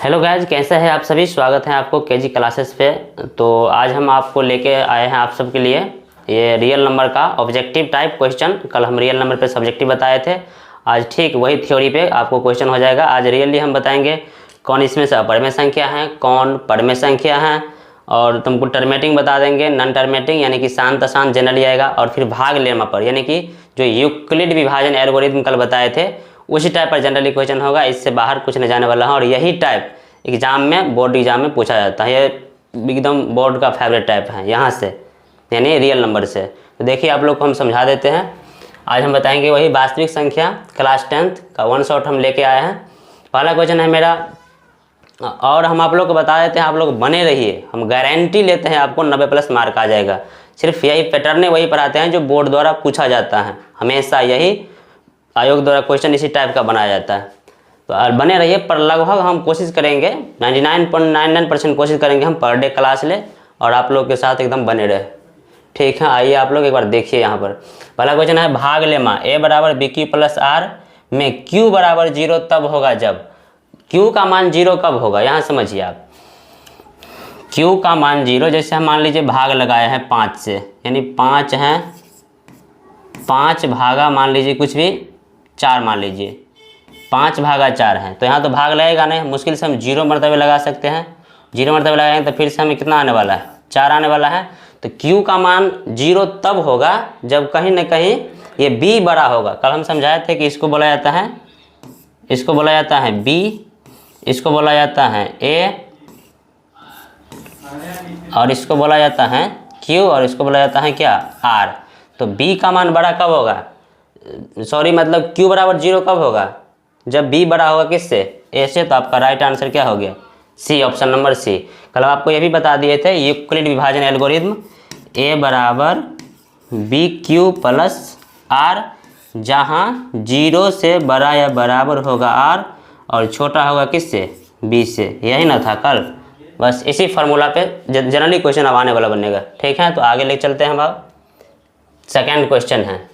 Hello guys, कैसे हैं आप सभी। स्वागत है आपको केजी क्लासेस पे। तो आज हम आपको लेके आए हैं आप सबके लिए ये रियल नंबर का ऑब्जेक्टिव टाइप क्वेश्चन। कल हम रियल नंबर पे सब्जेक्टिव बताए थे, आज ठीक वही थ्योरी पे आपको क्वेश्चन हो जाएगा। आज रियली हम बताएंगे कौन इसमें से अपरिमेय संख्या है, कौन परिमेय संख्या है, और तुमको टर्मेटिंग बता देंगे, नॉन टर्मेटिंग यानी कि शांत अशांत जनरली आएगा, और फिर भाग लेमा पर यानी कि जो यूक्लिड विभाजन एल्गोरिथम कल बताए थे उसी टाइप पर जनरली क्वेश्चन होगा। इससे बाहर कुछ नहीं जाने वाला है, और यही टाइप एग्जाम में, बोर्ड एग्जाम में पूछा जाता है। ये एकदम बोर्ड का फेवरेट टाइप है यहाँ से, यानी रियल नंबर से। तो देखिए आप लोग को हम समझा देते हैं। आज हम बताएंगे वही वास्तविक संख्या क्लास 10th का वन शॉट हम लेके आए हैं। पहला क्वेश्चन है मेरा, और हम आप लोग को बता देते हैं, आप लोग बने रहिए, हम गारंटी लेते हैं आपको 90+ मार्क आ जाएगा। सिर्फ यही पैटर्न वही पढ़ाते हैं जो बोर्ड द्वारा पूछा जाता है, हमेशा यही आयोग द्वारा क्वेश्चन इसी टाइप का बनाया जाता है। तो बने रहिए, पर लगभग हम कोशिश करेंगे 99.99% कोशिश करेंगे हम पर डे क्लास ले और आप लोग के साथ एकदम बने रहे। ठीक है, आइए आप लोग एक बार देखिए। यहाँ पर पहला क्वेश्चन है, भाग लेमा a बराबर BQ + R में Q बराबर 0 तब होगा जब। Q का मान 0 कब होगा, यहाँ समझिए आप। Q का मान 0, जैसे हम मान लीजिए भाग लगाए हैं 5 से, यानी 5 हैं, 5 भागा मान लीजिए कुछ भी 4 मान लीजिए, 5 भागा 4 है, तो यहाँ तो भाग लगेगा नहीं, मुश्किल से हम 0 मरतबे लगा सकते हैं। 0 मरतबे लगाएंगे तो फिर से हमें कितना आने वाला है, 4 आने वाला है। तो Q का मान 0 तब होगा जब कहीं ना कहीं ये B बड़ा होगा। कल हम समझाए थे कि इसको बोला जाता है, इसको बोला जाता है B, इसको बोला जाता है A, और इसको बोला जाता है Q, और इसको बोला जाता है क्या, R। तो B का मान बड़ा कब होगा, सॉरी मतलब Q बराबर 0 कब होगा, जब B बड़ा होगा किससे, A से। तो आपका राइट आंसर क्या हो गया, C, ऑप्शन नंबर C। कल आपको ये भी बता दिए थे यूक्लिड विभाजन एल्गोरिथम, A बराबर BQ + R, जहाँ 0 से बड़ा या बराबर होगा R और छोटा होगा किससे, B से। यही ना था कल, बस इसी फार्मूला पे जनरली क्वेश्चन अब आने वाला बनेगा। ठीक है, तो आगे ले चलते हैं हम। अब सेकेंड क्वेश्चन है,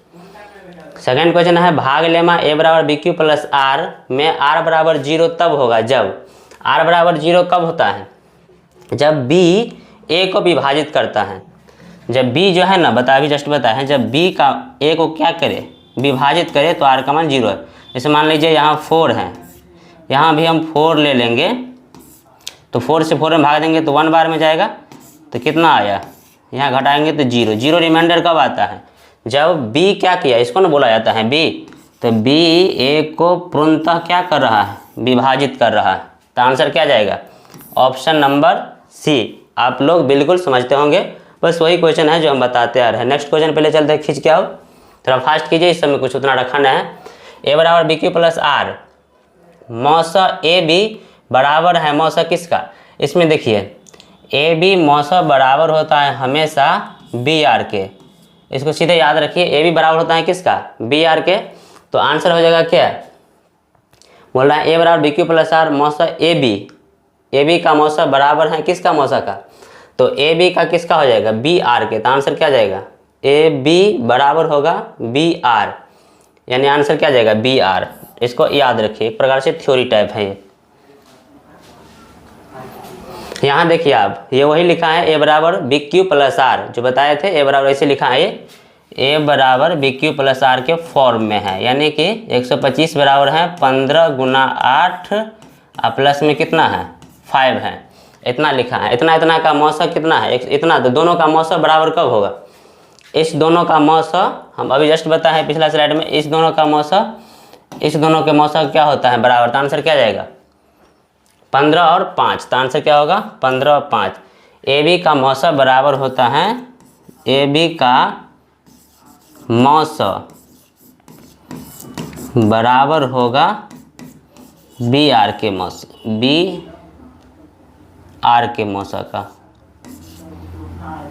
सेकेंड क्वेश्चन है, भाग लेमा a बराबर BQ + R में R बराबर 0 तब होगा जब। R बराबर 0 कब होता है, जब B A को विभाजित करता है। जब B जो है ना, अभी जस्ट बताया है, जब B का A को क्या करे, विभाजित करे, तो R का मान 0 है। जैसे मान लीजिए यहाँ 4 है, यहाँ भी हम 4 ले लेंगे, तो 4 से 4 में भाग देंगे तो 1 बार में जाएगा, तो कितना आया, यहाँ घटाएंगे तो 0। 0 रिमाइंडर कब आता है, जब B क्या किया, इसको ना बोला जाता है B, तो B A को पूर्णतः क्या कर रहा है, विभाजित कर रहा है। तो आंसर क्या जाएगा, ऑप्शन नंबर C। आप लोग बिल्कुल समझते होंगे, बस वही क्वेश्चन है जो हम बताते आ रहे हैं। नेक्स्ट क्वेश्चन पहले चलते हैं, खींच के आओ, थोड़ा फास्ट कीजिए, इस समय कुछ उतना रखना है। A बराबर BQ + R, मौसा AB बराबर है मौसा किसका। इसमें देखिए AB मौसा बराबर होता है हमेशा BR के, इसको सीधे याद रखिए। AB बराबर होता है किसका, BR के। तो आंसर हो जाएगा क्या, बोल रहा है A बराबर BQ + R मौसा AB, AB का मौसा बराबर है किसका, मौसा का। तो AB का किसका हो जाएगा, BR के। तो आंसर क्या जाएगा, AB बराबर होगा BR, यानी आंसर क्या जाएगा, BR। इसको याद रखिए, एक प्रकार से थ्योरी टाइप है ये। यहाँ देखिए आप, ये वही लिखा है A बराबर BQ + R, जो बताए थे A बराबर ऐसे लिखा है, ये A बराबर BQ + R के फॉर्म में है, यानी कि 125 बराबर है 15 × 8 और प्लस में कितना है 5 है, इतना लिखा है। इतना का मौसा कितना है, इतना। तो दोनों का मौसा बराबर कब होगा, इस दोनों का मौसा हम अभी जस्ट बताए हैं पिछला स्लाइड में, इस दोनों का मौसा, इस दोनों के मौसा क्या होता है, बराबर। तो आंसर क्या जाएगा, 15 और 5। तो आंसर क्या होगा, 15 और 5। AB का मौसा बराबर होता है, AB का मौसा बराबर होगा BR के मौसा, BR के मौसा का।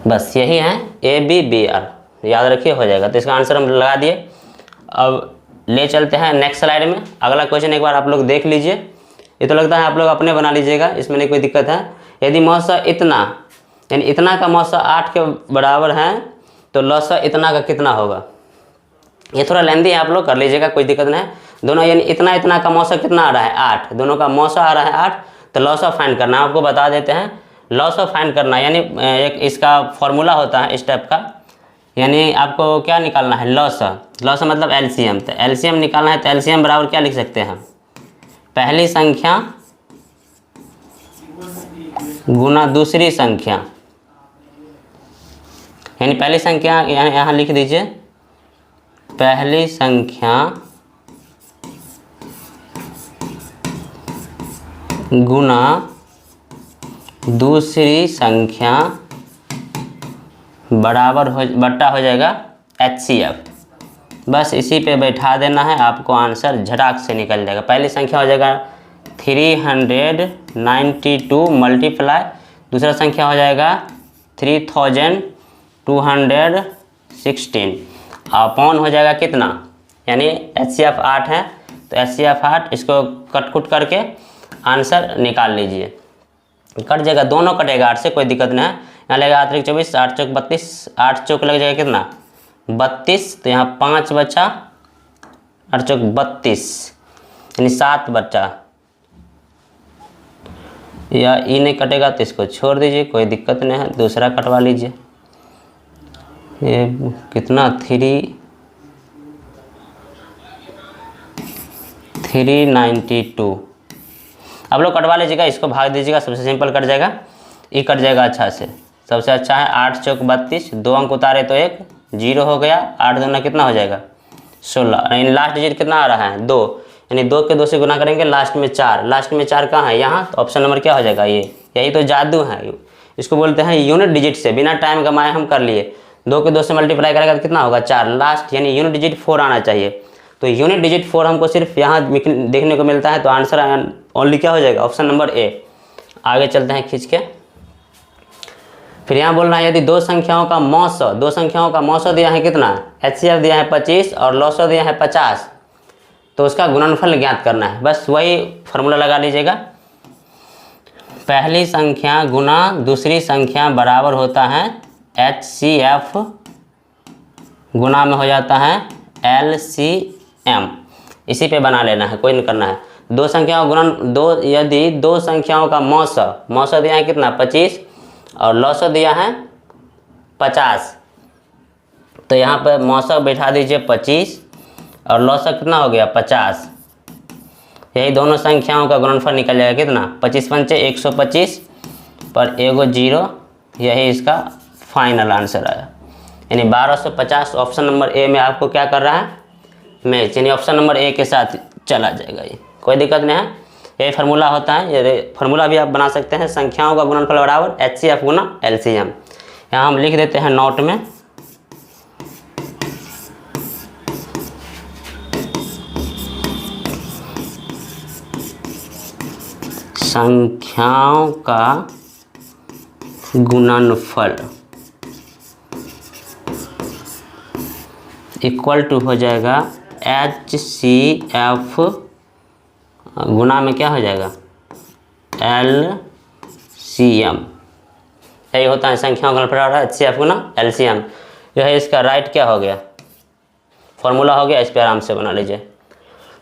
बस यही है AB BR, याद रखिए, हो जाएगा। तो इसका आंसर हम लगा दिए। अब ले चलते हैं नेक्स्ट स्लाइड में। अगला क्वेश्चन एक बार आप लोग देख लीजिए, ये तो लगता है आप लोग अपने बना लीजिएगा, इसमें नहीं कोई दिक्कत है। यदि मौसा इतना, यानी इतना का मौसा 8 के बराबर है, तो लौसा इतना का कितना होगा। ये थोड़ा लेंदी है, आप लोग कर लीजिएगा, कोई दिक्कत नहीं है। दोनों यानी इतना का मौसा कितना आ रहा है 8, दोनों का मौसा आ रहा है 8, तो लॉस ऑफ फाइंड करना, आपको बता देते हैं। लॉस ऑफ फाइंड करना यानी एक इसका फॉर्मूला होता है स्टेप का, यानी आपको क्या निकालना है, लॉस। लॉस मतलब एलसीएम। तो एलसीएम निकालना है, तो एलसीएम बराबर क्या लिख सकते हैं, पहली संख्या गुना दूसरी संख्या, यानी पहली संख्या यहाँ लिख दीजिए, पहली संख्या गुना दूसरी संख्या बराबर बट्टा हो जाएगा HCF। बस इसी पे बैठा देना है, आपको आंसर झटाक से निकल जाएगा। पहली संख्या हो जाएगा 392 मल्टीप्लाई, दूसरा संख्या हो जाएगा 3216 अपॉन हो जाएगा कितना, यानी HCF 8 है, तो HCF 8 इसको कट करके आंसर निकाल लीजिए। कट जाएगा, दोनों कटेगा 8 से, कोई दिक्कत नहीं है। यहाँ लगेगा 8 24, 8 चौक 32, 8 चौक लग जाएगा कितना 32, तो यहाँ 5 बचा, 8 चौक 32 यानी 7 बचा। या ई नहीं कटेगा तो इसको छोड़ दीजिए, कोई दिक्कत नहीं है, दूसरा कटवा लीजिए। ये कितना 392 आप लोग कटवा लीजिएगा, इसको भाग दीजिएगा, सबसे सिंपल कट जाएगा, ये कट जाएगा अच्छा से। सबसे अच्छा है 8 चौक 32, 2 अंक उतारे तो 1 0 हो गया, 8 दूना कितना हो जाएगा 16, यानी लास्ट डिजिट कितना आ रहा है 2, यानी 2 के 2 से गुना करेंगे, लास्ट में 4, लास्ट में 4 कहाँ है यहाँ, तो ऑप्शन नंबर क्या हो जाएगा ये, यही तो जादू है, इसको बोलते हैं यूनिट डिजिट से बिना टाइम गमाए हम कर लिए। 2 के 2 से मल्टीप्लाई करेगा तो कितना होगा 4, लास्ट यानी यूनिट डिजिट 4 आना चाहिए, तो यूनिट डिजिट 4 हमको सिर्फ यहाँ देखने को मिलता है, तो आंसर ओनली क्या हो जाएगा ऑप्शन नंबर ए। आगे चलते हैं खींच के, फिर यहाँ बोलना है यदि दो संख्याओं का मौसो, दो संख्याओं का मौसो दिया है कितना, HCF दिया है 25 और लॉसो दिया है 50, तो उसका गुणनफल ज्ञात करना है। बस वही फार्मूला लगा लीजिएगा, पहली संख्या गुना दूसरी संख्या बराबर होता है HCF गुना में हो जाता है LCM, इसी पे बना लेना है, कोई नहीं करना है। दो संख्याओं गुणन दो, यदि दो संख्याओं का मौसो दिया है कितना 25 और लॉसो दिया है 50, तो यहाँ पर मौसो बैठा दीजिए 25 और लॉसो कितना हो गया 50, यही दोनों संख्याओं का गुणनफल निकल जाएगा कितना 25 पंचे 125 पर एगो 0, यही इसका फाइनल आंसर आया, यानी 1250। ऑप्शन नंबर ए में आपको क्या कर रहा है मैच, यानी ऑप्शन नंबर ए के साथ चला जाएगा, ये कोई दिक्कत नहीं है। यही फार्मूला होता है, ये फार्मूला भी आप बना सकते हैं, संख्याओं का गुणनफल बराबर HCF गुना LCM। यहाँ हम लिख देते हैं नोट में, संख्याओं का गुणनफल इक्वल टू हो जाएगा HCF गुना में क्या हो जाएगा LCM, यही होता है संख्याओं का गुणनफल HCF गुना LCM। यह है इसका राइट क्या हो गया फॉर्मूला हो गया, इस पर आराम से बना लीजिए।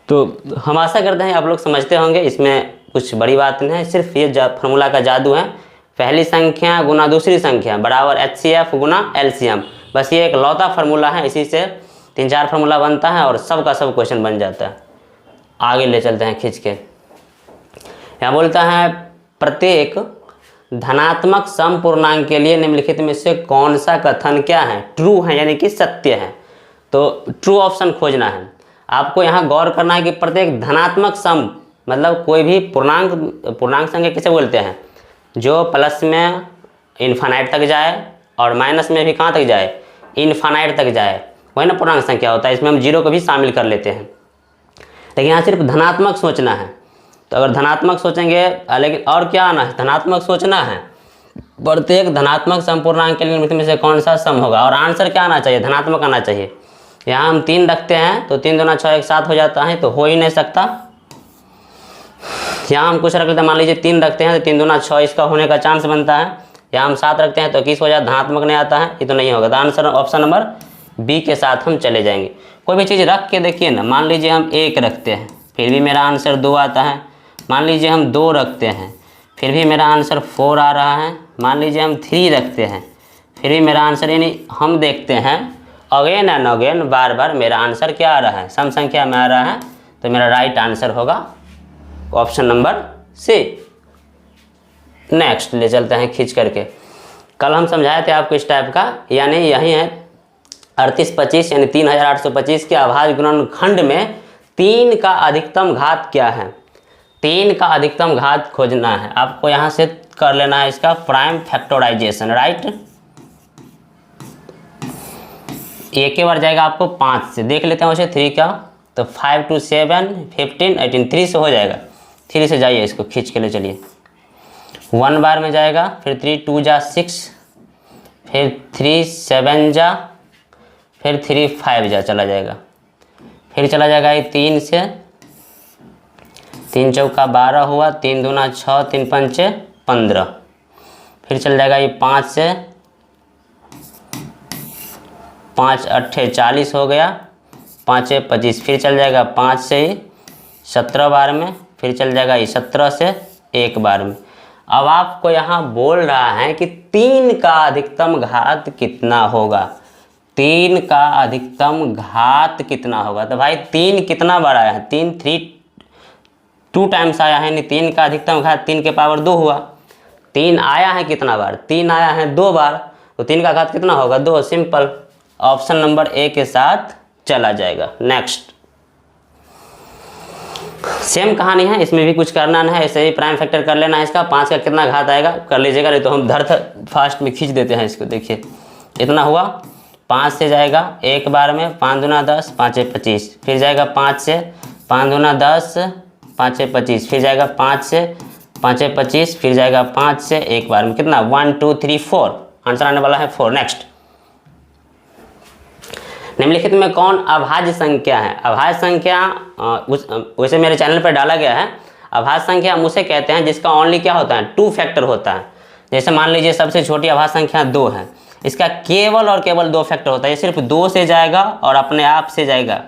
तो हम आशा करते हैं आप लोग समझते होंगे, इसमें कुछ बड़ी बात नहीं है, सिर्फ ये फार्मूला का जादू है, पहली संख्या गुना दूसरी संख्या बराबर HCF गुना LCM, बस ये एक लौता फार्मूला है, इसी से 3-4 फार्मूला बनता है और सब का सब क्वेश्चन बन जाता है। आगे ले चलते हैं खींच के, यहाँ बोलता है प्रत्येक धनात्मक सम पूर्णांक के लिए निम्नलिखित में से कौन सा कथन क्या है, ट्रू है यानी कि सत्य है, तो ट्रू ऑप्शन खोजना है। आपको यहाँ गौर करना है कि प्रत्येक धनात्मक सम मतलब कोई भी पूर्णांक संख्या किसे बोलते हैं, जो प्लस में इन्फानाइट तक जाए और माइनस में भी कहाँ तक जाए इन्फानाइट तक जाए, वही ना पूर्णांक संख्या होता है। इसमें हम जीरो को भी शामिल कर लेते हैं, लेकिन यहाँ सिर्फ धनात्मक सोचना है। तो अगर धनात्मक सोचेंगे, लेकिन और क्या आना है, धनात्मक सोचना है, प्रत्येक धनात्मक समपूर्णांक के लिए निम्नलिखित में से कौन सा सम होगा, और आंसर क्या आना चाहिए, धनात्मक आना चाहिए। यहाँ हम 3 रखते हैं तो 3 दूना 6 एक साथ हो जाता है, तो हो ही नहीं सकता। यहाँ हम कुछ रख लेते हैं, मान लीजिए 3 रखते हैं तो 3 दूना 6 इसका होने का चांस बनता है। यहाँ हम 7 रखते हैं तो 21 हो जाता, धनात्मक नहीं आता है, ये तो नहीं होगा। तो आंसर ऑप्शन नंबर बी के साथ हम चले जाएंगे। कोई भी चीज़ रख के देखिए ना, मान लीजिए हम 1 रखते हैं फिर भी मेरा आंसर 2 आता है, मान लीजिए हम 2 रखते हैं फिर भी मेरा आंसर 4 आ रहा है। मान लीजिए हम 3 रखते हैं, फिर भी मेरा आंसर, यानी हम देखते हैं अगेन एंड अगेन, बार बार मेरा आंसर क्या आ रहा है, सम संख्या में आ रहा है। तो मेरा राइट आंसर होगा ऑप्शन नंबर सी। नेक्स्ट ले चलते हैं खींच करके। कल हम समझाए थे आपको इस टाइप का, यानी यही है 3825 यानी 3825 के अभाज्य गुणनखंड में 3 का अधिकतम घात क्या है। 3 का अधिकतम घात खोजना है आपको। यहाँ से कर लेना है इसका प्राइम फैक्टराइजेशन, राइट। एक के बार जाएगा आपको 5 से, देख लेते हैं वैसे 3 का। तो 5 2 7 15 18, 3 से हो जाएगा। 3 से जाइए, इसको खींच के ले चलिए। 1 बार में जाएगा, फिर 3 2 जा 6, फिर 3 7 जा, फिर 3 5 जा चला जाएगा। फिर चला जाएगा ये 3 से, 3 चौका 12 हुआ, 3 दूना 6, 3 पंचे 15। फिर चल जाएगा ये 5 से, 5 अट्ठे 40 हो गया, 5 25। फिर चल जाएगा 5 से ही 17 बार में, फिर चल जाएगा ये 17 से 1 बार में। अब आपको यहाँ बोल रहा है कि 3 का अधिकतम घात कितना होगा। 3 का अधिकतम घात कितना होगा। तो भाई 3 कितना बार आया है, 2 टाइम्स आया है, यानी 3 का अधिकतम घात 3 के पावर 2 हुआ। 3 आया है कितना बार, 3 आया है 2 बार, तो 3 का घात कितना होगा, 2। सिंपल, ऑप्शन नंबर ए के साथ चला जाएगा। नेक्स्ट सेम कहानी है, इसमें भी कुछ करना नहीं है, ऐसे ही प्राइम फैक्टर कर लेना है इसका। 5 का कितना घात आएगा कर लीजिएगा, नहीं तो हम धर फास्ट में खींच देते हैं इसको। देखिए इतना हुआ, 5 से जाएगा 1 बार में, 5 दूना 10, 5 25। फिर जाएगा 5 से, 5 दूना 10, 5 25। फिर जाएगा 5 से, 5 25। फिर जाएगा 5 से 1 बार में, कितना 1 2 3 4, आंसर आने वाला है 4। नेक्स्ट, निम्नलिखित में कौन अभाज्य संख्या है। अभाज्य संख्या वैसे मेरे चैनल पर डाला गया है। अभाज्य संख्या हम उसे कहते हैं जिसका ओनली क्या होता है, 2 फैक्टर होता है। जैसे मान लीजिए सबसे छोटी अभाज्य संख्या 2 है, इसका केवल और केवल 2 फैक्टर होता है। ये सिर्फ 2 से जाएगा और अपने आप से जाएगा,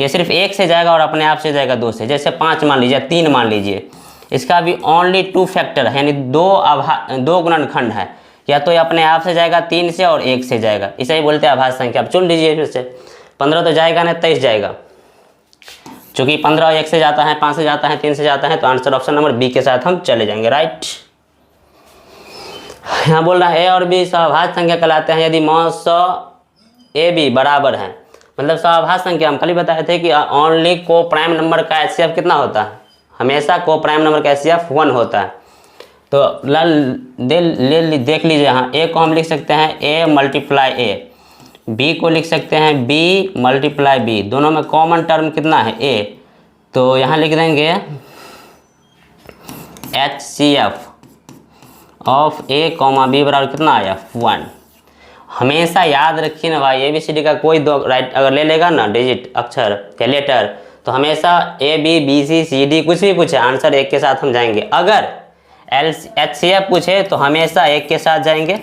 ये सिर्फ 1 से जाएगा और अपने आप से जाएगा 2 से। जैसे 5 मान लीजिए, 3 मान लीजिए, इसका भी ओनली 2 फैक्टर है, यानी 2 गुणनखंड है। या तो ये अपने आप से जाएगा 3 से और 1 से जाएगा, इसे ही बोलते हैं अभाज्य संख्या। आप चुन लीजिए फिर से। 15 तो जाएगा नहीं, 23 जाएगा। चूँकि 15 1 से जाता है, 5 से जाता है, 3 से जाता है, तो आंसर ऑप्शन नंबर बी के साथ हम चले जाएंगे, राइट। यहाँ बोल रहा है ए और बी सहभाज्य संख्या कहलाते हैं यदि मॉड 100 ए बी बराबर है। मतलब सहभाज्य संख्या हम कल ही बताए थे कि ओनली को प्राइम नंबर का एचसीएफ कितना होता है, हमेशा को प्राइम नंबर का एचसीएफ 1 होता है। तो देख लीजिए, यहाँ ए को हम लिख सकते हैं ए मल्टीप्लाई ए, बी को लिख सकते हैं बी मल्टीप्लाई बी, दोनों में कॉमन टर्म कितना है ए। तो यहाँ लिख देंगे HCF of A comma B बराबर कितना आया 1। हमेशा याद रखिए ना भाई, ABCD का कोई दो राइट अगर ले लेगा ना डिजिट अक्षर या लेटर, तो हमेशा ABBCCD कुछ भी पूछे आंसर 1 के साथ हम जाएंगे। अगर HCF पूछे तो हमेशा 1 के साथ जाएंगे।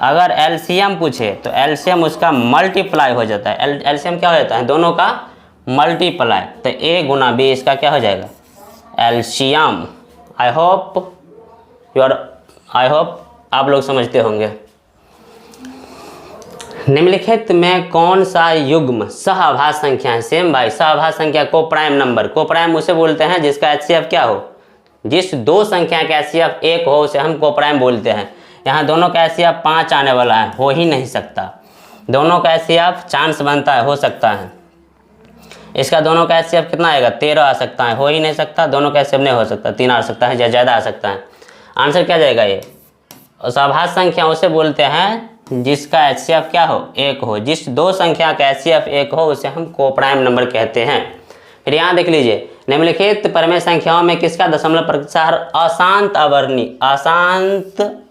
अगर LCM पूछे तो LCM उसका मल्टीप्लाई हो जाता है। LCM क्या हो जाता है, दोनों का मल्टीप्लाई। तो A गुना B इसका क्या हो जाएगा LCM। आई होप आप लोग समझते होंगे। निम्नलिखित में कौन सा युग्म सहभाज्य संख्या है। सेम भाई, सहभाज्य संख्या को प्राइम नंबर, को प्राइम उसे बोलते हैं जिसका HCF क्या हो, जिस 2 संख्या का HCF 1 हो उसे हम को प्राइम बोलते हैं। यहाँ दोनों का HCF 5 आने वाला है, हो ही नहीं सकता। दोनों का HCF चांस बनता है, हो सकता है। इसका दोनों का HCF कितना आएगा 13 आ सकता है, हो ही नहीं सकता। दोनों का HCF नहीं हो सकता, 3 आ सकता है या ज़्यादा आ सकता है। आंसर क्या जाएगा ये। सहभाज्य संख्या उसे बोलते हैं जिसका HCF क्या हो 1 हो। जिस 2 संख्या का HCF 1 हो उसे हम को प्राइम नंबर कहते हैं। फिर यहाँ देख लीजिए, निम्नलिखित परमेय संख्याओं में किसका दशमलव प्रसार अशांत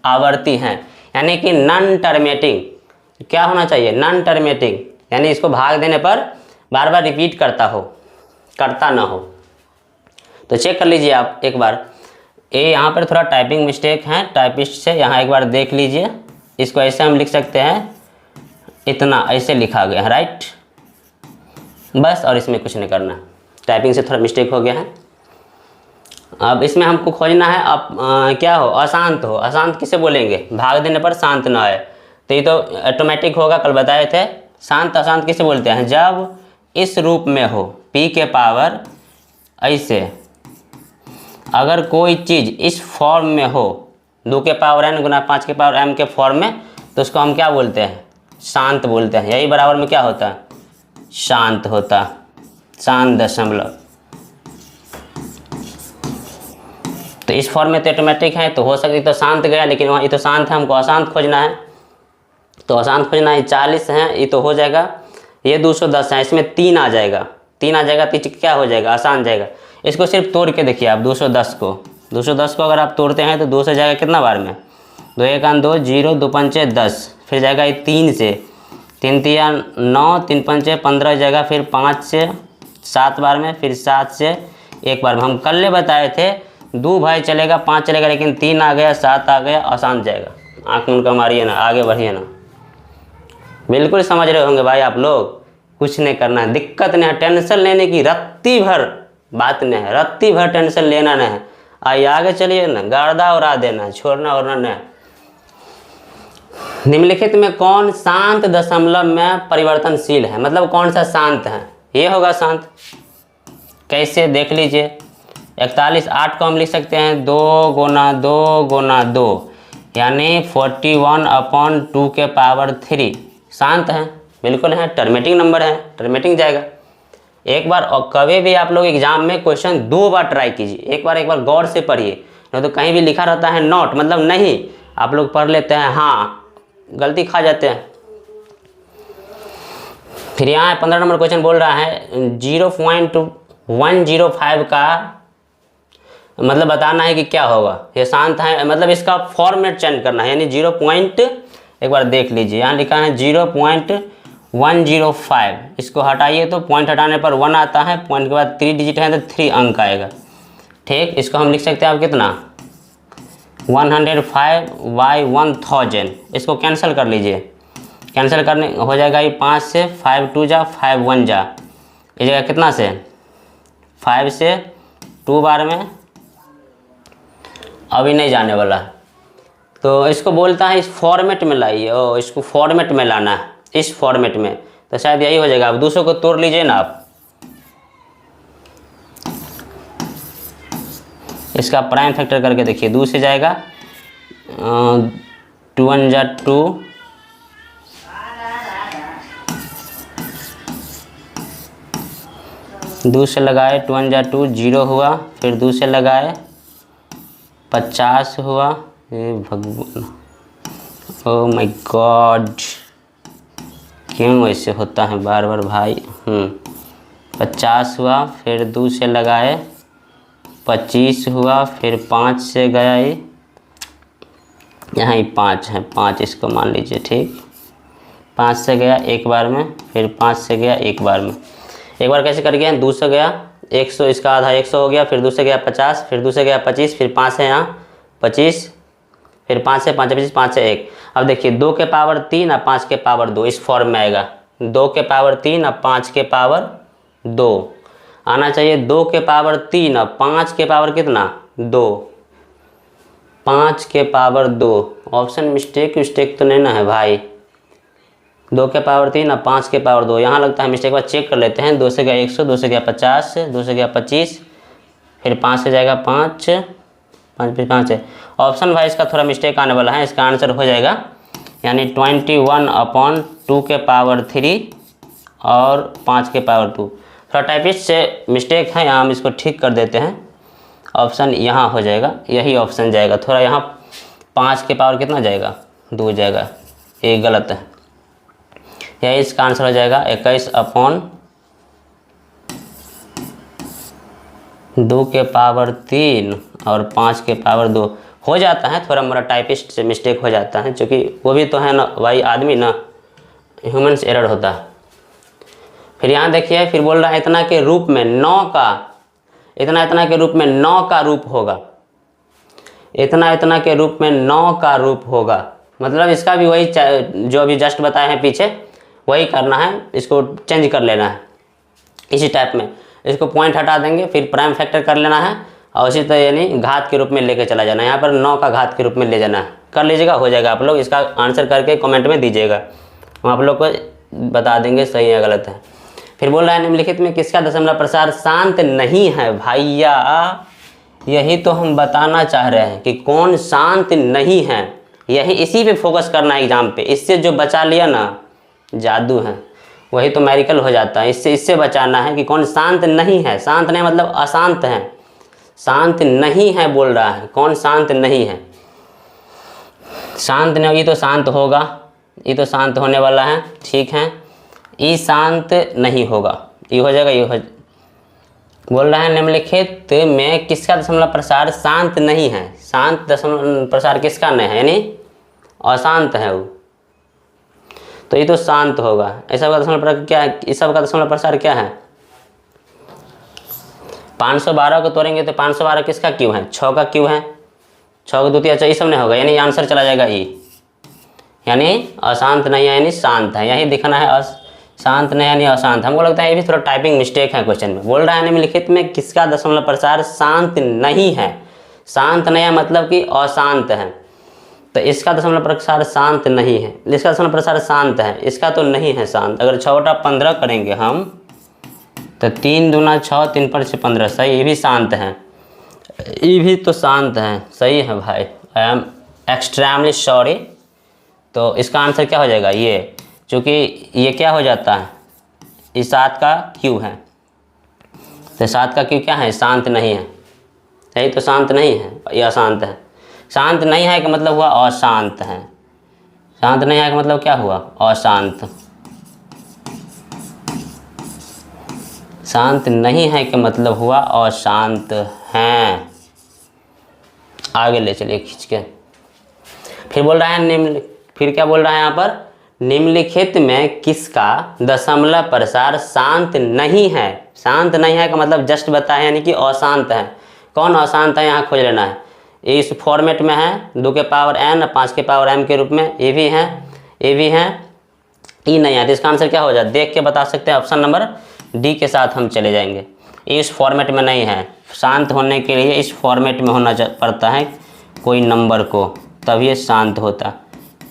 आवर्ती हैं, यानी कि नॉन टर्मिनेटिंग। क्या होना चाहिए नॉन टर्मिनेटिंग, यानी इसको भाग देने पर बार बार रिपीट करता ना हो। तो चेक कर लीजिए आप एक बार। यहाँ पर थोड़ा टाइपिंग मिस्टेक है टाइपिस्ट से, यहाँ एक बार देख लीजिए। इसको ऐसे हम लिख सकते हैं, इतना ऐसे लिखा गया है, राइट बस। और इसमें कुछ नहीं करना, टाइपिंग से थोड़ा मिस्टेक हो गया है। अब इसमें हमको खोजना है अब क्या हो, अशांत हो। अशांत किसे बोलेंगे, भाग देने पर शांत न आए, तो ये तो ऑटोमेटिक होगा, कल बताए थे। शांत अशांत किसे बोलते हैं, जब इस रूप में हो, p के पावर ऐसे, अगर कोई चीज़ इस फॉर्म में हो, 2 के पावर n गुना 5 के पावर m के फॉर्म में, तो उसको हम क्या बोलते हैं, शांत बोलते हैं। यही बराबर में क्या होता है, शांत होता, शांत दशमलव। तो इस फॉर्म में तो ऑटोमेटिक है, तो हो सकती तो शांत गया, लेकिन वहाँ ये तो शांत है, हमको अशांत खोजना है। तो अशांत खोजना है, 40 है, ये तो हो जाएगा। ये 210 है, इसमें 3 आ जाएगा, 3 आ जाएगा, तो क्या हो जाएगा, आसान जाएगा। इसको सिर्फ तोड़ के देखिए आप, 210 को अगर आप तोड़ते हैं तो 2 से जाएगा कितना बार में, 2 1 2 0 2 5 10, फिर जाएगा ये 3 से, 3 3 9 3 5 15 जाएगा, फिर 5 से 7 बार में, फिर 7 से 1 बार में। हम कल बताए थे 2 भाई चलेगा, 5 चलेगा, लेकिन 3 आ गया, 7 आ गया, आसान जाएगा। आँख मुन का मारिए ना, आगे बढ़िए ना। बिल्कुल समझ रहे होंगे भाई आप लोग, कुछ नहीं करना है, दिक्कत नहीं है, टेंशन लेने की रत्ती भर बात नहीं है, रत्ती भर टेंशन लेना नहीं है। आइए आगे चलिए ना, गर्दा उड़ा देना है, छोड़ना और नहीं। निम्नलिखित में कौन शांत दशमलव में परिवर्तनशील है, मतलब कौन सा शांत है, ये होगा शांत। कैसे देख लीजिए, 41 8 को हम लिख सकते हैं 2 गुना 2 गुना 2, यानी 41/2 के पावर 3, शांत है, बिल्कुल है, टर्मेटिंग नंबर है, टर्मेटिंग जाएगा। एक बार और कभी भी आप लोग एग्जाम में क्वेश्चन 2 बार ट्राई कीजिए, एक बार गौर से पढ़िए, नहीं तो कहीं भी लिखा रहता है नॉट, मतलब नहीं, आप लोग पढ़ लेते हैं हाँ, गलती खा जाते हैं। फिर यहाँ 15 नंबर क्वेश्चन बोल रहा है 0.105 का मतलब बताना है कि क्या होगा, ये शांत है, मतलब इसका फॉर्मेट चेंज करना है, यानी 0 पॉइंट, एक बार देख लीजिए, यहाँ लिखा है 0.105, इसको हटाइए तो पॉइंट हटाने पर 1 आता है, पॉइंट के बाद 3 डिजिट है तो 3 अंक आएगा, ठीक। इसको हम लिख सकते हैं आप कितना, 105/1000, इसको कैंसिल कर लीजिए, कैंसिल करने हो जाएगा ये 5 से, 5 2 जा 5 1 जा, इस जगह कितना से 5 से 2 बार में, अभी नहीं जाने वाला, तो इसको बोलता है इस फॉर्मेट में लाइए, और इसको फॉर्मेट में लाना है, इस फॉर्मेट में, तो शायद यही हो जाएगा। अब दूसरों को तोड़ लीजिए ना आप, इसका प्राइम फैक्टर करके देखिए, 2 से जाएगा 2 1 जा 2, 2 से लगाए 2 1 जा 2, 0 हुआ, फिर 2 से लगाए 50 हुआ, ये भगवान, ओ माय गॉड, क्यों ऐसे होता है बार बार भाई। 50 हुआ, फिर 2 से लगाए 25 हुआ, फिर 5 से गया, ये यहाँ ही 5 है, 5 इसको मान लीजिए, ठीक। 5 से गया एक बार में, फिर 5 से गया एक बार में, एक बार कैसे कर गया, 2 से गया 100, इसका आधा 100 हो गया, फिर 2 से गया 50, फिर 2 से गया 25, फिर 5 है यहाँ 25, फिर 5 से 5 25, 5 से 1। अब देखिए 2 के पावर 3 और 5 के पावर 2 इस फॉर्म में आएगा, 2 के पावर 3 और 5 के पावर 2 आना चाहिए, 2 के पावर 3 और 5 के पावर कितना 2, 5 के पावर 2, ऑप्शन मिस्टेक तो नहीं ना है भाई, 2 के पावर 3 और 5 के पावर 2, यहाँ लगता है मिस्टेक, बाद चेक कर लेते हैं। 2 से गया 100, 2 से गया 50, 2 से गया 25, फिर 5 से जाएगा 5 5 5 है, ऑप्शन भाई इसका थोड़ा मिस्टेक आने वाला है, इसका आंसर हो जाएगा यानी 21/2 के पावर 3 और 5 के पावर 2। थोड़ा टाइपिस्ट से मिस्टेक है, यहाँ हम इसको ठीक कर देते हैं, ऑप्शन यहाँ हो जाएगा, यही ऑप्शन जाएगा, थोड़ा यहाँ 5 के पावर कितना जाएगा 2 जाएगा, ये गलत है, यही इसका आंसर हो जाएगा 21/2 के पावर 3 और 5 के पावर 2 हो जाता है, थोड़ा मोड़ा टाइपिस्ट से मिस्टेक हो जाता है, क्योंकि वो भी तो है ना भाई, आदमी ना, ह्यूमन्स एरर होता है। फिर यहाँ देखिए, फिर बोल रहा है इतना के रूप में 9 का, इतना के रूप में 9 का रूप होगा, इतना के रूप में 9 का रूप होगा, मतलब इसका भी वही जो अभी जस्ट बताए हैं पीछे, वही करना है, इसको चेंज कर लेना है इसी टाइप में, इसको पॉइंट हटा देंगे, फिर प्राइम फैक्टर कर लेना है, और उसी तरह यानी घात के रूप में लेके चला जाना, यहाँ पर 9 का घात के रूप में ले जाना है। कर लीजिएगा, हो जाएगा। आप लोग इसका आंसर करके कमेंट में दीजिएगा, हम आप लोग को बता देंगे सही है गलत है। फिर बोल रहा है निम्नलिखित में किसका दशमलव प्रसार शांत नहीं है। भैया यही तो हम बताना चाह रहे हैं कि कौन शांत नहीं है, यही इसी पे फोकस करना है एग्जाम पे। इससे जो बचा लिया ना जादू है, वही तो मेरिकल हो जाता है। इससे बचाना है कि कौन शांत नहीं है। शांत नहीं मतलब अशांत है, शांत नहीं है बोल रहा है। कौन शांत नहीं है, शांत नहीं होगी तो शांत होगा, ये तो शांत होने वाला है, ठीक है। ये शांत नहीं होगा, ये हो जाएगा, ये हो। बोल रहा है निम्नलिखित में किसका दशमलव प्रसार शांत नहीं है। शांत दशमलव प्रसार किसका नहीं है, यानी अशांत है वो, तो ये तो शांत होगा। ऐसा का दशमलव प्रसार क्या है, इस सब का दशमलव प्रसार क्या है। 512 को तोड़ेंगे तो 512 किसका क्यों है, 6 का क्यों है, 6 का द्वितीय, अच्छा ये सब नहीं होगा, यानी आंसर चला जाएगा ई, यानी अशांत नहीं है यानी शांत है। यही दिखाना है, शांत नहीं यानी अशांत। हमको लगता है ये भी थोड़ा टाइपिंग मिस्टेक है क्वेश्चन में। बोल रहा है निम्नलिखित में किसका दशमलव प्रसार शांत नहीं है। शांत नहीं है मतलब कि अशांत है, तो इसका दशमलव प्रसार शांत नहीं है। इसका दशमलव प्रसार शांत है, इसका तो नहीं है शांत। अगर 6 बटा 15 करेंगे हम तो 3 दूना 6, 3 पर 6 15, सही, ये भी शांत है, ये भी तो शांत है, सही है भाई। I am extremely sorry. तो इसका आंसर क्या हो जाएगा, ये, चूँकि ये क्या हो जाता है, इस 7 का क्यू है, तो 7 का क्यू क्या है, शांत नहीं है, यही तो शांत नहीं है, ये अशांत है। शांत नहीं है का मतलब हुआ अशांत है, शांत नहीं है का मतलब क्या हुआ, अशांत। शांत नहीं है का मतलब हुआ अशांत हैं। आगे ले चलिए खींच के। फिर बोल रहा है फिर क्या बोल रहा है यहाँ पर, निम्नलिखित में किसका दशमलव प्रसार शांत नहीं है। शांत नहीं है का मतलब जस्ट बताया, यानी कि अशांत है। कौन अशांत है यहाँ खोज लेना है। ये इस फॉर्मेट में है, 2 के पावर n 5 के पावर m के रूप में, ये भी है, ये भी है, ये नहीं है, तो इसका आंसर क्या हो जाए, देख के बता सकते हैं। ऑप्शन नंबर डी के साथ हम चले जाएंगे। ये इस फॉर्मेट में नहीं है, शांत होने के लिए इस फॉर्मेट में होना पड़ता है कोई नंबर को, तब ये शांत होता।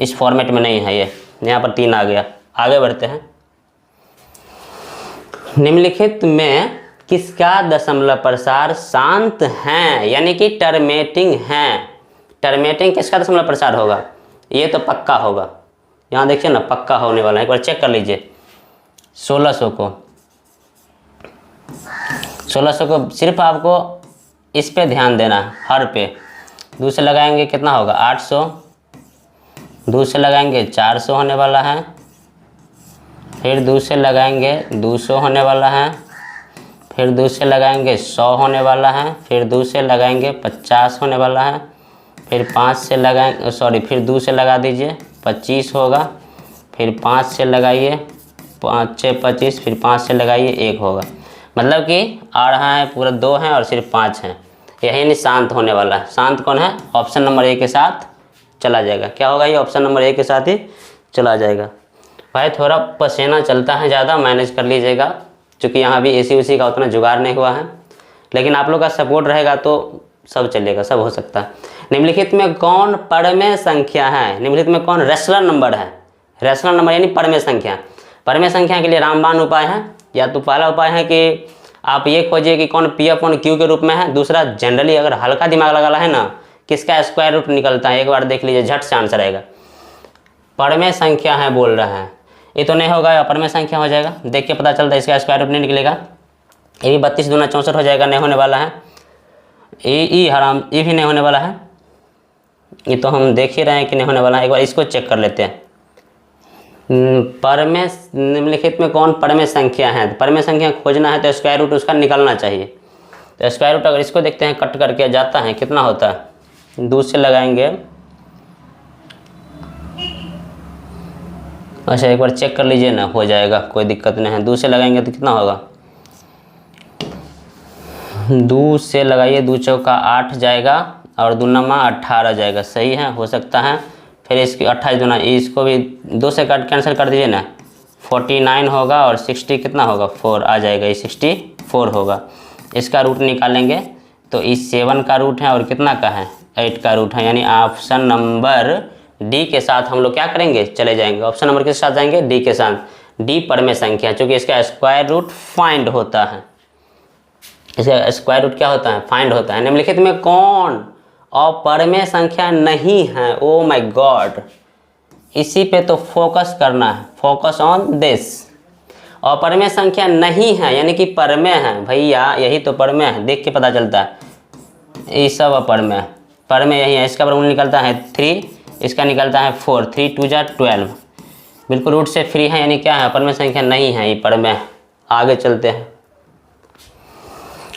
इस फॉर्मेट में नहीं है ये, यहाँ पर 3 आ गया। आगे बढ़ते हैं। निम्नलिखित में किसका दशमलव प्रसार शांत है, यानी कि टर्मेटिंग है। टर्मेटिंग किसका दशमलव प्रसार होगा, ये तो पक्का होगा। यहाँ देखिए ना, पक्का होने वाला है, एक बार चेक कर लीजिए। 1600 को सिर्फ आपको इस पे ध्यान देना है, हर पे। 2 से लगाएंगे कितना होगा, 800। 2 से लगाएंगे 400 होने वाला है, फिर 2 से लगाएंगे 200 होने वाला है, फिर 2 से लगाएंगे 100 होने वाला है, फिर 2 से लगाएंगे 50 होने वाला है, फिर 5 से लगाएंगे, सॉरी, फिर 2 से लगा दीजिए 25 होगा, फिर 5 से लगाइए 5 6 25, फिर 5 से लगाइए 1 होगा। मतलब कि आ रहा है पूरा 2 है और सिर्फ 5 है, यही नहीं शांत होने वाला है। शांत कौन है, ऑप्शन नंबर ए के साथ चला जाएगा। क्या होगा, ये ऑप्शन नंबर ए के साथ ही चला जाएगा। भाई थोड़ा पसीना चलता है ज़्यादा, मैनेज कर लीजिएगा, क्योंकि यहाँ भी एसी उसी का उतना जुगाड़ नहीं हुआ है, लेकिन आप लोग का सपोर्ट रहेगा तो सब चलेगा, सब हो सकता है। निम्नलिखित में कौन परमेय संख्या है। निम्नलिखित में कौन रेशनल नंबर है। रेशनल नंबर यानी परमेय संख्या। परमेय संख्या के लिए रामबाण उपाय है। या तो पहला उपाय है कि आप ये खोजिए कि कौन पी अपॉन क्यू के रूप में है। दूसरा, जनरली अगर हल्का दिमाग लगाना है ना, किसका स्क्वायर रूट निकलता है, एक बार देख लीजिए, झट से आंसर आएगा। परमेय संख्या है बोल रहा है, ये तो नहीं होगा, अपरमेय संख्या हो जाएगा। देख के पता चलता है इसका स्क्वायर रूट नहीं निकलेगा। ये भी 32 दूना 64 हो जाएगा, नहीं होने वाला है। ये हराम, ये भी नहीं होने वाला है। ये तो हम देख ही रहे हैं कि नहीं होने वाला है। एक बार इसको चेक कर लेते हैं। परमेय निम्नलिखित में कौन परमेय संख्या है। परमेय संख्या खोजना है तो स्क्वायर रूट उसका निकलना चाहिए। तो स्क्वायर रूट अगर इसको देखते हैं, कट करके जाता है, कितना होता है, 2 से लगाएंगे। अच्छा एक बार चेक कर लीजिए ना, हो जाएगा, कोई दिक्कत नहीं है। 2 से लगाएंगे तो कितना होगा, 2 से लगाइए, 2 चौका 8 जाएगा और 2 नमा 18 जाएगा, सही है, हो सकता है। फिर इसकी 28 दूना, इसको भी 2 से कैंसिल कर दीजिए ना, 49 होगा और 60 कितना होगा, 4 आ जाएगा, ये 64 होगा। इसका रूट निकालेंगे तो इस 7 का रूट है और कितना का है 8 का रूट है, यानी ऑप्शन नंबर डी के साथ हम लोग क्या करेंगे, चले जाएंगे। ऑप्शन नंबर के साथ जाएंगे, डी के साथ। डी परमेय संख्या, चूँकि इसका स्क्वायर रूट फाइंड होता है, इसका स्क्वायर रूट क्या होता है, फाइंड होता है। निम्नलिखित में कौन अपरमेय संख्या नहीं है, ओ माय गॉड, इसी पे तो फोकस करना है, फोकस ऑन दिस। अपरमेय संख्या नहीं है यानी कि परमेय है भैया, यही तो परमेय है, देख के पता चलता है। ये सब अपरमेय, परमेय यही है। इसका वर्गमूल निकलता है 3, इसका निकलता है 4, 3 2 जा 12, बिल्कुल रूट से फ्री है, यानी क्या है, अपरमेय संख्या नहीं है, ये परमेय। आगे चलते हैं।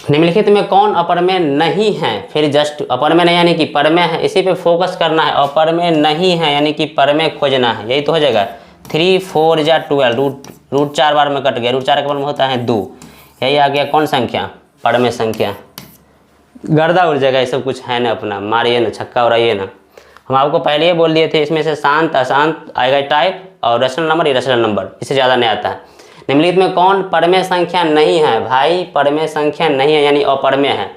निम्नलिखित में कौन अपरमेय नहीं है, फिर जस्ट अपरमेय नहीं यानी कि परमेय है, इसी पे फोकस करना है। अपरमेय नहीं है यानी कि परमेय खोजना है, यही तो हो जाएगा। 3 4 जा 12, रूट 4 बार में कट गया, रूट 4 का वर्गमूल होता है 2, यही आ गया कौन संख्या, परमेय संख्या। गर्दा उड़ जाएगा, ये सब कुछ है ना अपना, मारिए ना, छक्का उड़ाइए ना। हम आपको पहले ही बोल दिए थे, इसमें से शांत अशांत आएगा टाइप, और रेशनल नंबर इरेशनल नंबर, इससे ज़्यादा नहीं आता है। निम्नलिखित में कौन परमेय संख्या नहीं है, भाई परमेय संख्या नहीं है यानी अपरमेय है।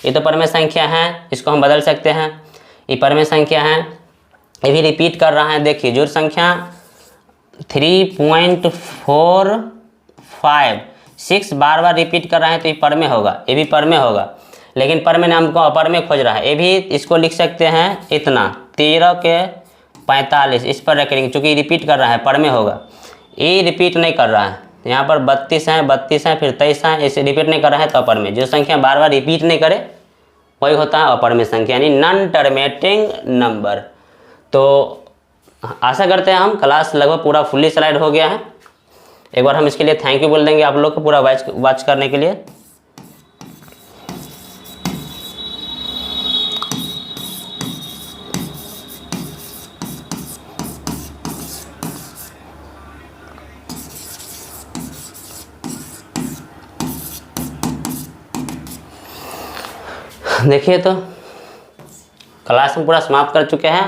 ये तो परमेय संख्या है, इसको हम बदल सकते हैं, ये परमेय संख्या है। ये भी रिपीट कर रहा है, देखिए जोड़ संख्या 3.45 6 बार बार रिपीट कर रहा है, तो ये परमेय होगा, ये भी परमेय होगा। लेकिन परमेय नाम को अपरमेय खोज रहा है, ये भी इसको लिख सकते हैं इतना 13 के 45, इस पर रखेंगे, चूँकि रिपीट कर रहा है, परमेय होगा। ये रिपीट नहीं कर रहा है, यहाँ पर 32 है, 32 है, फिर 23 है, इसे रिपीट नहीं कर रहा है तो अपरमेय। जो संख्या बार बार रिपीट नहीं करे वही होता है अपरमेय संख्या, यानी नॉन टर्मिनेटिंग नंबर। तो आशा करते हैं हम क्लास लगभग पूरा फुल्ली स्लाइड हो गया है। एक बार हम इसके लिए थैंक यू बोल देंगे आप लोग को पूरा वॉच करने के लिए। देखिए तो क्लास में पूरा समाप्त कर चुके हैं।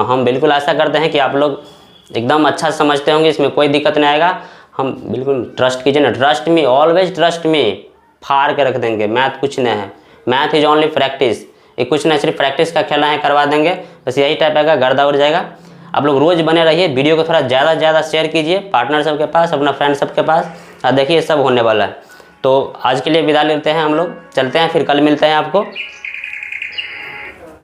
हम बिल्कुल आशा करते हैं कि आप लोग एकदम अच्छा समझते होंगे, इसमें कोई दिक्कत नहीं आएगा। हम बिल्कुल ट्रस्ट कीजिए ना, trust me, always trust me, फाड़ के रख देंगे। मैथ कुछ नहीं है, मैथ इज ओनली प्रैक्टिस। ये कुछ नहीं, सिर्फ प्रैक्टिस का खेला है, करवा देंगे, बस यही टाइप आएगा, गर्दा उड़ जाएगा। आप लोग रोज़ बने रहिए, वीडियो को थोड़ा ज़्यादा से ज़्यादा शेयर कीजिए पार्टनर सबके पास, अपना फ्रेंड सबके पास, और देखिए सब होने वाला है। तो आज के लिए विदा लेते हैं हम लोग, चलते हैं, फिर कल मिलते हैं आपको।